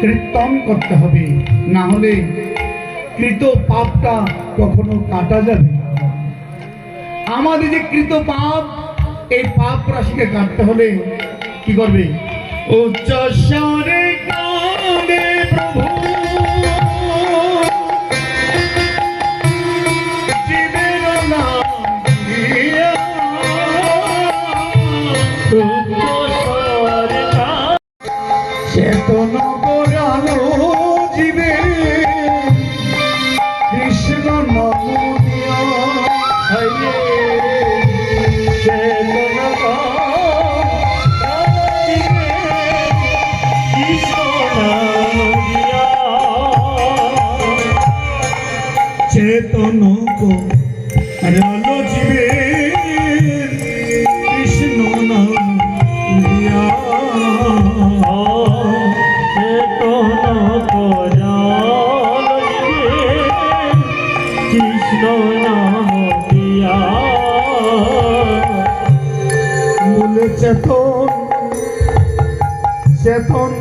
কীর্তন করতে হবে, না হলে কৃত পাপটা কখনো কাটা যাবে না। আমাদের যে কৃত পাপ, এই পাপ রাশিকে কাটতে হলে কি করবে? উচ্চ স্বরে গানে প্রভু জীবের নাম দিয়া, চেতন করালো জীবে কৃষ্ণ নাম দিয়া, চেতন কো রালো জীবে কৃষ্ণ নাম দিয়া, কৃষ্ণ নাম দিয়া। বলে চেতন চেতন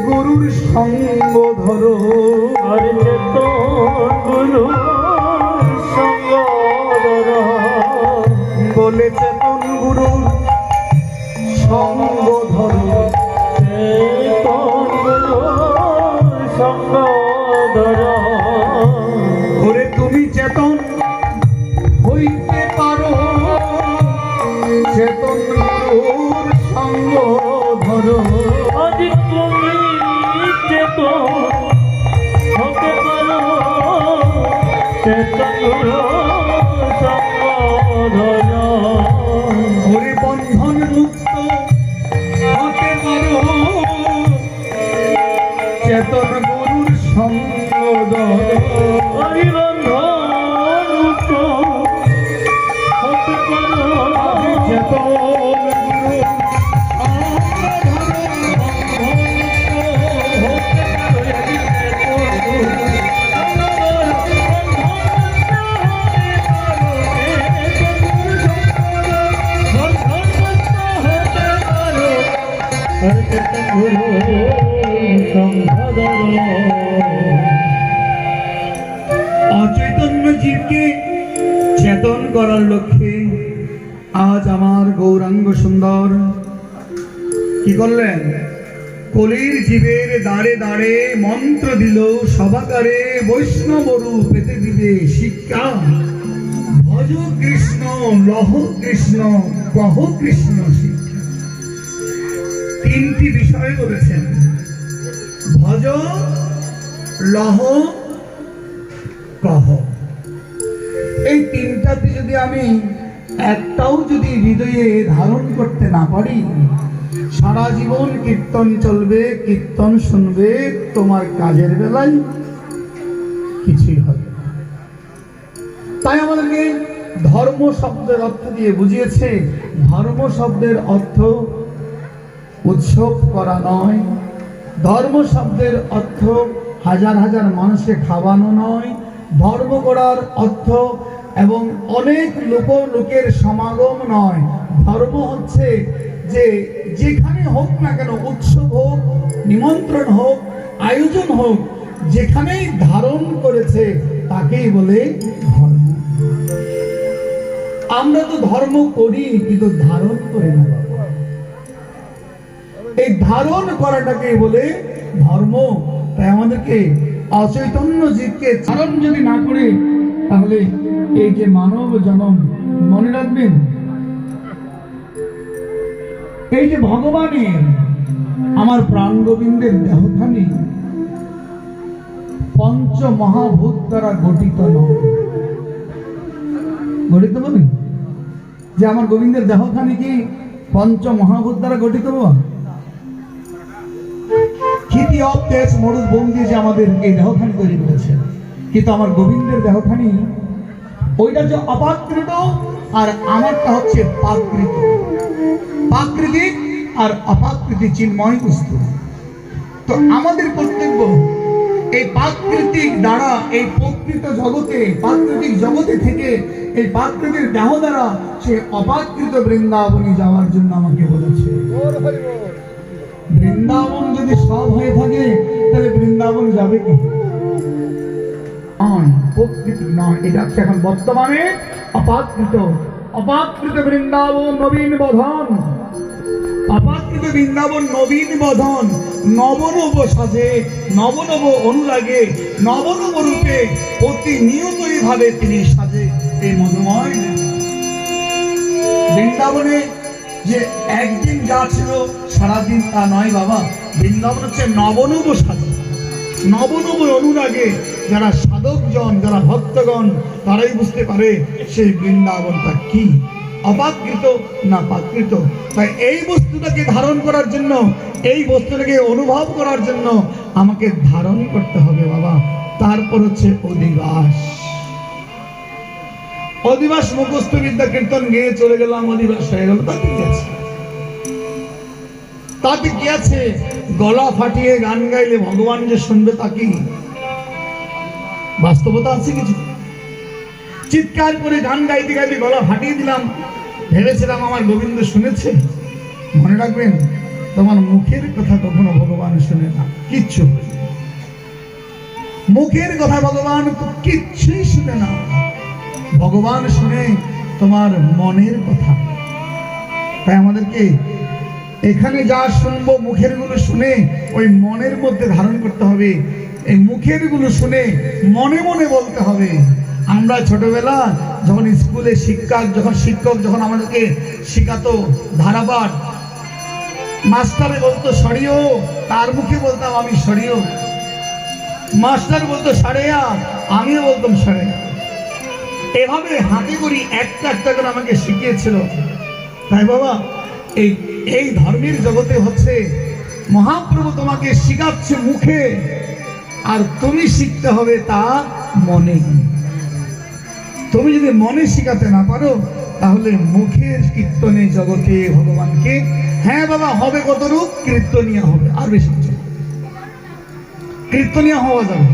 গুরুর সঙ্গ ধরো, আর চেতন গুরু সঙ্গ ধরো। বলে চেতন গুরুর সঙ্গ ধরো, চেতন গুরু সঙ্গ ধরো। ওরে তুমি চেতন হইতে পারো, চেতন গুরুর সঙ্গ ধরো। আজ তুমি চেতন হতে পারো, চেতন গুরু সঙ্গ ধরো। ওরে বন্ধন মুক্ত হতে পারো, চেতন গুরুর সঙ্গ ধরো। হরিবন্ধন মুক্ত হতে পারো, চেতন গুরুর অচৈতন্য জীবকে চেতন করার লক্ষ্যে আজ আমার গৌরাঙ্গ সুন্দর কি করলেন? কলির জীবের দাঁড়ে দাঁড়ে মন্ত্র দিল, সভাকারে বৈষ্ণব রূপ পেতে দিবে শিক্ষা। ভজ কৃষ্ণ লহ কৃষ্ণ কহ কৃষ্ণ শিক্ষা। তিনটি বিষয় বলেছেন, ভজ লহ কহ। এই তিনটাতে যদি আমি একটাও যদি হৃদয়ে ধারণ করতে না পারি, সারা জীবন কীর্তন চলবে, কীর্তন শুনবে, তোমার কাজের বেলায় কিছুই হবে না। তাই আমাদেরকে ধর্ম শব্দের অর্থ দিয়ে বুঝিয়েছে, ধর্ম শব্দের অর্থ উৎসব করা নয়, ধর্ম শব্দের অর্থ হাজার হাজার মানুষকে খাওয়ানো নয়, ধর্ম করার অর্থ এবং অনেক লোকের সমাগম নয়। ধর্ম হচ্ছে যে যেখানে হোক না কেন, উৎসব হোক, নিমন্ত্রণ হোক, আয়োজন হোক, যেখানেই ধারণ করেছে তাকেই বলে ধর্ম। আমরা তো ধর্ম করি কিন্তু ধারণ করি না। এই ধারণ করাটাকে বলে ধর্ম। তাই আমাদেরকে অচৈতন্য জীবকে ধারণ যদি না করে, তাহলে এই যে মানব জন্ম, মনে রাখবেন, এই যে ভগবানের আমার প্রাণ গোবিন্দের দেহখানি পঞ্চ মহাভূত দ্বারা গঠিত নয়। গঠিত বলি যে আমার গোবিন্দের দেহখানি কি পঞ্চ মহাভূত দ্বারা গঠিত? খিতি অব তেজ মরুদ বোম দিয়ে যে আমাদের এই দেহখানি তৈরি করেছে, কিন্তু আমার গোবিন্দের দেহখানি ওইটা যে অপাকৃত, আর আমারটা হচ্ছে প্রাকৃত। প্রাকৃতিক আর অপাকৃতি চিন্ময় বস্তু। তো আমাদের কর্তব্য এই প্রাকৃতিক দ্বারা, এই প্রকৃত জগতে, প্রাকৃতিক জগতে থেকে এই প্রাকৃতিক দেহ দ্বারা সে অপাকৃত বৃন্দাবনে যাওয়ার জন্য আমাকে বলেছে। বৃন্দাবন যদি যদি সব হয়ে থাকে তাহলে বৃন্দাবন যাবে কি? প্রকৃতি নয়, এটা হচ্ছে এখন বর্তমানে অপাকৃত। অপাকৃত বৃন্দাবন নবীন বধন, অপাকৃত বৃন্দাবন নবীন বধন, নবনব সাজে, নবনব অনুরাগে, নবনব রূপে প্রতিনিয়তই ভাবে তিনি সাজে এই মধুময় বৃন্দাবনে। যে একদিন যা ছিল সারাদিন তা নয় বাবা, বৃন্দাবন হচ্ছে নবনব সাজে, নবনব অনুরাগে। যারা সাধকজন, যারা ভক্তগণ, তারাই বুঝতে পারে সেই বৃন্দাবনটা কি, অপাকৃত না প্রাকৃত। তাই এই বস্তুটাকে ধারণ করার জন্য, এই বস্তুটাকে অনুভব করার জন্য আমাকে ধারণ করতে হবে বাবা। তারপর হচ্ছে অধিবাস। অধিবাস মুখস্থ বিদ্যা কীর্তন গেয়ে চলে গেলাম, অধিবাস হয়ে গেল, তাতে কি আছে? তাতে কি আছে? গলা ফাটিয়ে গান গাইলে ভগবান যে শুনবে তা কি বাস্তবতা আছে কিছু? চিৎকার করে গান গাইতে গাইতে গলা ফাটিয়ে দিলাম, ভেবেছিলাম আমার গোবিন্দ শুনেছে। মনে রাখবেন, তোমার মুখের কথা কখনো ভগবান শুনে না, কিচ্ছু। মুখের কথা ভগবান কিচ্ছুই শুনে না। ভগবান শুনে তোমার মনের কথা। তাই আমাদেরকে এখানে যা শুনবো মুখের গুলো শুনে ওই মনের মধ্যে ধারণ করতে হবে। এই মুখের গুলো শুনে মনে মনে বলতে হবে। আমরা ছোটবেলা যখন স্কুলে শিক্ষক যখন আমাদেরকে শিখাতো ধারাপাঠ, মাস্টারে বলতো সরিও, তার মুখে বলতাম আমি সরিও। মাস্টার বলতো সারেয়া, আমিও বলতাম সারেয়া। এভাবে হাতে করি একটা একটা করে আমাকে শিখিয়েছিল। তাই বাবা, এই ধর্মের জগতে হচ্ছে মহাপ্রভু তোমাকে শিখাচ্ছে মুখে, আর তুমি শিখতে হবে তা মনে। তুমি যদি মনে শিখাতে না পারো তাহলে মুখের কীর্তনে জগতে ভগবানকে, হ্যাঁ বাবা হবে কতটুক, কীর্তনিয়া হবে, আর বেশি কিছু। কীর্তনিয়া হওয়া যাবে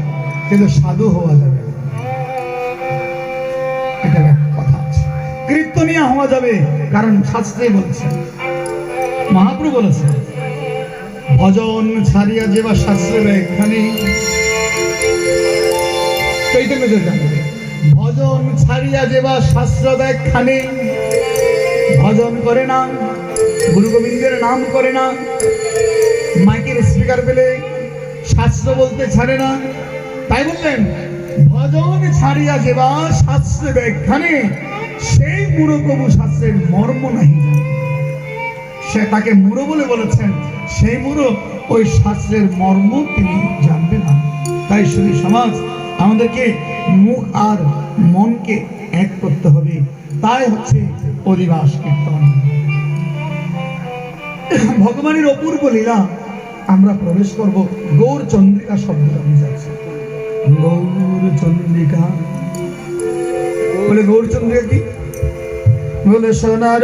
কিন্তু সাধু হওয়া যাবে, এটা কথা আছে। কীর্তনিয়া হওয়া যাবে কারণ শাস্ত্রে বলছে, মহাপ্রভু বলেছে, ভজন ছাড়িয়া যেবা শাস্ত্রে এখানে চৈতন্যদেব জানবে, ভজন ছাড়িয়া যেবা শাস্ত্র ব্যাখ্যানে, ভজন করে না, গুরু গোবিন্দের নাম করে না, মাইকের স্পিকার পেলে শাস্ত্র বলতে ছাড়ে না। তাই বললেন ভজন ছাড়িয়া যেবা শাস্ত্রে ব্যাখ্যানে, সেই মূঢ়প্রভু শাস্ত্রের মর্ম নাহি জানে। সে তাকে মূঢ় বলে বলেছেন, সেই মূঢ় ওই শাস্ত্রের মর্ম তিনি জানবে না। তাই শুধু সমাজ আমাদেরকে মুখ আর মনকে এক করতে হবে। তাই হচ্ছে অধিবাস কীর্তন। ভগবানের অপূর্ব লীলা আমরা প্রবেশ করব। গৌর চন্দ্রিকা শব্দটা বুঝাচ্ছে, গৌর চন্দ্রিকা বলে, গৌর চন্দ্রিকা কি বলে? সোনার